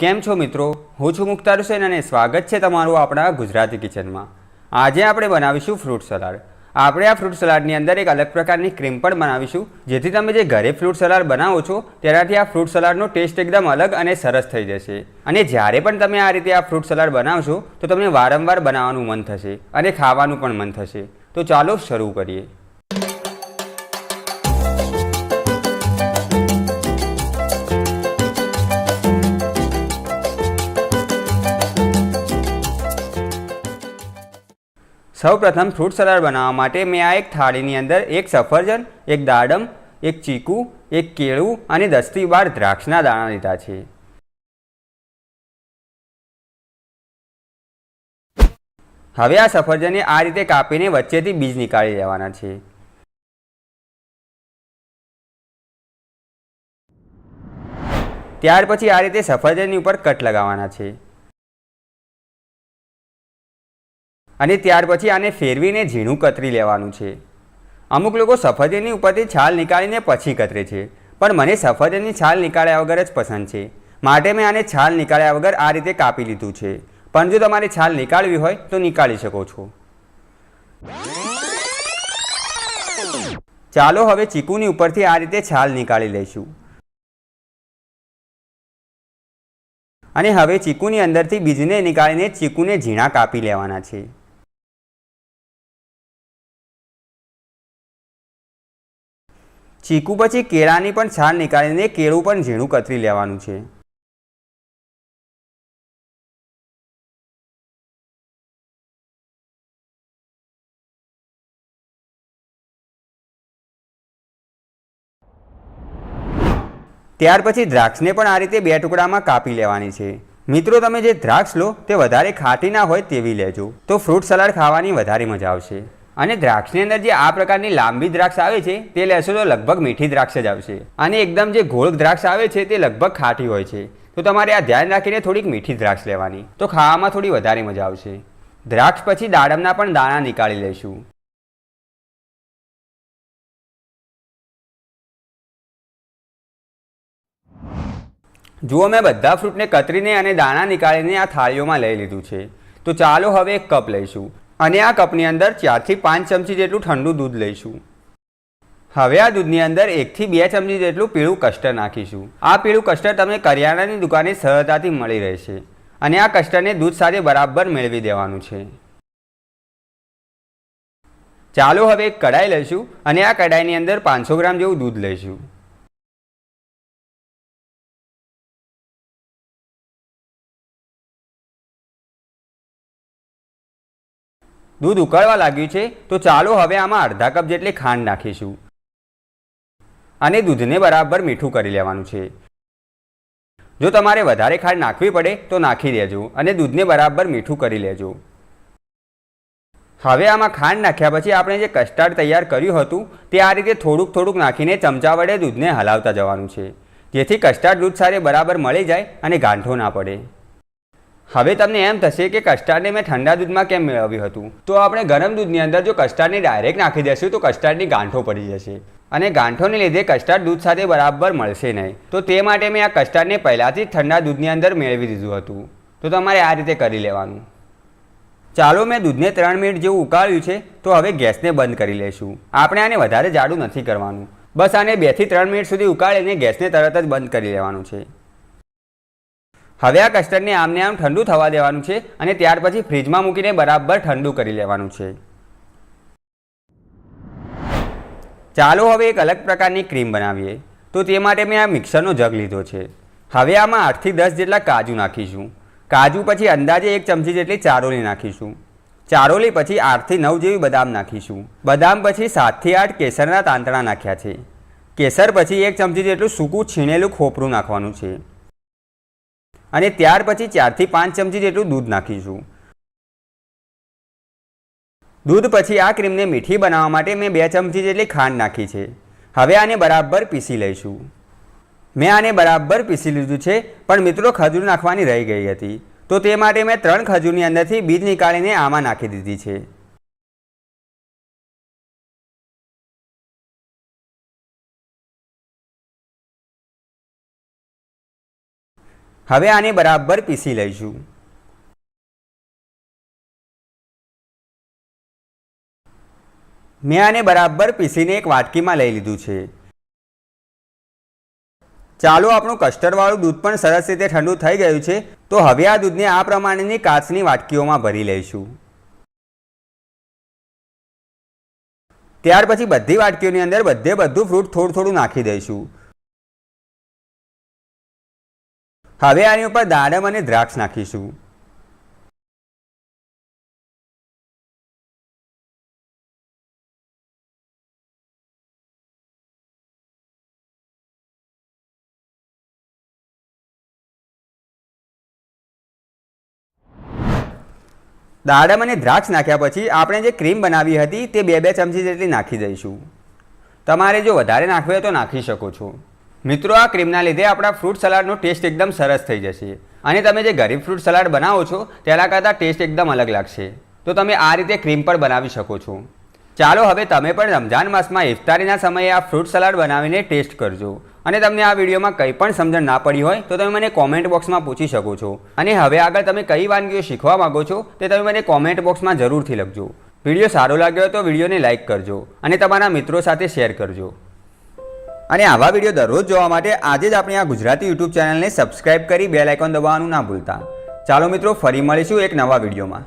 કેમ છો મિત્રો? હું છું મુખ્તાર હુસૈન અને સ્વાગત છે તમારું આપણા ગુજરાતી કિચનમાં। આજે આપણે બનાવીશું ફ્રૂટ સલાડ। આપણે આ ફ્રૂટ સલાડની અંદર એક અલગ પ્રકારની ક્રીમ પણ બનાવીશું, જેથી તમે જે ઘરે ફ્રૂટ સલાડ બનાવો છો તેનાથી આ ફ્રૂટ સલાડનો ટેસ્ટ એકદમ અલગ અને સરસ થઈ જશે। અને જ્યારે પણ તમે આ રીતે આ ફ્રૂટ સલાડ બનાવશો તો તમને વારંવાર બનાવવાનું મન થશે અને ખાવાનું પણ મન થશે। તો ચાલો શરૂ કરીએ। સૌપ્રથમ ફ્રૂટ સલાડ બનાવવા માટે મેં આ એક થાળીની અંદર એક સફરજન, એક દાડમ, એક ચીકુ, એક કેળું અને 10 થી 12 દ્રાક્ષના દાણા લીધા છે। હવે આ સફરજનને આ રીતે કાપીને વચ્ચેથી બીજ નીકાળી લેવાના છે। ત્યાર પછી આ રીતે સફરજનની ઉપર કટ લગાવવાના છે અને ત્યાર પછી આને ફેરવીને ઝીણું કતરી લેવાનું છે। અમુક લોકો સફરજનની ઉપરથી છાલ નીકાળીને પછી કતરે છે, પણ મને સફરજનની છાલ નીકાળ્યા વગર જ પસંદ છે, માટે મેં આને છાલ નીકાળ્યા વગર આ રીતે કાપી લીધું છે। પણ જો તમારે છાલ નીકાળવી હોય તો નીકાળી શકો છો। ચાલો હવે ચીકુની ઉપરથી આ રીતે છાલ નીકાળી લઈશું અને હવે ચીકુની અંદરથી બીજને નીકાળીને ચીકુને ઝીણા કાપી લેવાના છે। ચીકુ પછી કેળાની પણ છાલ નીકાળીને કેળું પણ ઝીણું કતરી લેવાનું છે। ત્યાર પછી દ્રાક્ષને પણ આ રીતે 2 ટુકડામાં કાપી લેવાની છે। મિત્રો, તમે જે દ્રાક્ષ લો તે વધારે ખાટી ના હોય તેવી લેજો, તો ફ્રૂટ સલાડ ખાવાની વધારે મજા આવશે। અને દ્રાક્ષની અંદર જે આ પ્રકારની લાંબી દ્રાક્ષ આવે છે તે લેશો તો લગભગ મીઠી દ્રાક્ષ જ આવશે, અને એકદમ જે ગોળ દ્રાક્ષ આવે છે તે લગભગ ખાટી હોય છે। તો તમારે આ ધ્યાન રાખીને થોડીક મીઠી દ્રાક્ષ લેવાની, તો ખાવામાં થોડી વધારે મજા આવશે। દ્રાક્ષ પછી દાડમના પણ દાણા નીકાળી લઈશું। જુઓ, મેં બધા ફ્રૂટને કતરીને અને દાણા નીકાળીને આ થાળીઓમાં લઈ લીધું છે। તો ચાલો હવે એક કપ લઈશું અને આ કપની અંદર 4 થી 5 ચમચી જેટલું ઠંડુ દૂધ લઈશું। હવે આ દૂધની અંદર 1 થી 2 ચમચી જેટલું પીળું કસ્ટર્ડ નાખીશું। આ પીળું કસ્ટર્ડ તમને કરિયાણાની દુકાને સરળતાથી મળી રહેશે, અને આ કસ્ટર્ડને દૂધ સાથે બરાબર મેળવી દેવાનું છે। ચાલો હવે એક કડાઈ લઈશું અને આ કડાઈની અંદર 500 ગ્રામ જેવું દૂધ લઈશું। દૂધ ઉકળવા લાગ્યું છે તો ચાલો હવે આમાં અડધા કપ જેટલી ખાંડ નાખીશું અને દૂધને બરાબર મીઠું કરી લેવાનું છે। જો તમારે વધારે ખાંડ નાખવી પડે તો નાખી દેજો અને દૂધને બરાબર મીઠું કરી લેજો। હવે આમાં ખાંડ નાખ્યા પછી આપણે જે કસ્ટર્ડ તૈયાર કર્યું હતું તે આ રીતે થોડુંક થોડુંક નાખીને ચમચા વડે દૂધને હલાવતા જવાનું છે, જેથી કસ્ટર્ડ દૂધ સાથે બરાબર મળી જાય અને ગાંઠો ના પડે। હવે તમને એમ થશે કે કસ્ટર્ડને મેં ઠંડા દૂધમાં કેમ મેળવ્યું હતું, તો આપણે ગરમ દૂધની અંદર જો કસ્ટર્ડને ડાયરેક્ટ નાખી દઈશું તો કસ્ટર્ડની ગાંઠો પડી જશે અને ગાંઠોને લીધે કસ્ટર્ડ દૂધ સાથે બરાબર મળશે નહીં। તો તે માટે મેં આ કસ્ટર્ડને પહેલાંથી જ ઠંડા દૂધની અંદર મેળવી દીધું હતું। તો તમારે આ રીતે કરી લેવાનું। ચાલો, મેં દૂધને 3 મિનિટ જેવું ઉકાળ્યું છે, તો હવે ગેસને બંધ કરી લઈશું। આપણે આને વધારે જાડું નથી કરવાનું, બસ આને 2 થી 3 મિનિટ સુધી ઉકાળીને ગેસને તરત જ બંધ કરી લેવાનું છે। હવે આ કસ્ટર્ડને આમને આમ ઠંડુ થવા દેવાનું છે અને ત્યાર પછી ફ્રીજમાં મૂકીને બરાબર ઠંડુ કરી લેવાનું છે। ચાલો હવે એક અલગ પ્રકારની ક્રીમ બનાવીએ। તો તે માટે મેં આ મિક્સરનો જગ લીધો છે। હવે આમાં 8 થી 10 જેટલા કાજુ નાખીશું। કાજુ પછી અંદાજે 1 ચમચી જેટલી ચારોલી નાખીશું। ચારોલી પછી 8 થી 9 જેવી બદામ નાખીશું। બદામ પછી 7 થી 8 કેસરના તાંતણા નાખ્યા છે। કેસર પછી 1 ચમચી જેટલું સૂકું છીણેલું ખોપરું નાખવાનું છે અને ત્યાર પછી 4 થી 5 ચમચી જેટલું દૂધ નાખીશું। દૂધ પછી આ ક્રીમને મીઠી બનાવવા માટે મેં 2 ચમચી જેટલી ખાંડ નાખી છે। હવે આને બરાબર પીસી લઈશું। મેં આને બરાબર પીસી લીધું છે, પણ મિત્રો ખજૂર નાખવાની રહી ગઈ હતી, તો તે માટે મેં 3 ખજૂરની અંદરથી બીજ નીકાળીને આમાં નાખી દીધી છે। હવે આને બરાબર પીસી લઈશું। મેં આને બરાબર પીસીને એક વાટકીમાં લઈ લીધું છે। ચાલો, આપણું કસ્ટર્ડવાળું દૂધ પણ સરસ રીતે ઠંડુ થઈ ગયું છે, તો હવે આ દૂધને આ પ્રમાણેની કાચની વાટકીઓમાં ભરી લઈશું। ત્યાર પછી બધી વાટકીઓની અંદર બધું ફ્રૂટ થોડું થોડું નાખી દઈશું। હવે આની ઉપર દાડમ અને દ્રાક્ષ નાખીશું। દાડમ અને દ્રાક્ષ નાખ્યા પછી આપણે જે ક્રીમ બનાવી હતી તે 2 ચમચી જેટલી નાખી દઈશું। તમારે જો વધારે નાખવી હોય તો નાખી શકો છો। મિત્રો, આ ક્રીમના લીધે આપણા ફ્રૂટ સલાડનો ટેસ્ટ એકદમ સરસ થઈ જશે અને તમે જે ઘરે ફ્રૂટ સલાડ બનાવો છો તેના કરતાં ટેસ્ટ એકદમ અલગ લાગશે। તો તમે આ રીતે ક્રીમ પર બનાવી શકો છો। ચાલો, હવે તમે પણ રમઝાન માસમાં ઇફતારીના સમયે આ ફ્રૂટ સલાડ બનાવીને ટેસ્ટ કરજો। અને તમને આ વિડીયોમાં કંઈ પણ સમજણ ના પડી હોય તો તમે મને કોમેન્ટ બોક્સમાં પૂછી શકો છો। અને હવે આગળ તમે કઈ વાનગીઓ શીખવા માંગો છો તે તમે મને કોમેન્ટ બોક્સમાં જરૂરથી લખજો। વિડીયો સારો લાગ્યો હોય તો વિડીયોને લાઇક કરજો અને તમારા મિત્રો સાથે શેર કરજો। અને આવા વિડીયો દરરોજ જોવા માટે આજે જ આપણી આ ગુજરાતી યુટ્યુબ ચેનલને સબસ્ક્રાઇબ કરી બેલ આઇકોન દબાવવાનું ના ભૂલતા। ચાલો મિત્રો, ફરી મળીશું એક નવા વિડીયોમાં।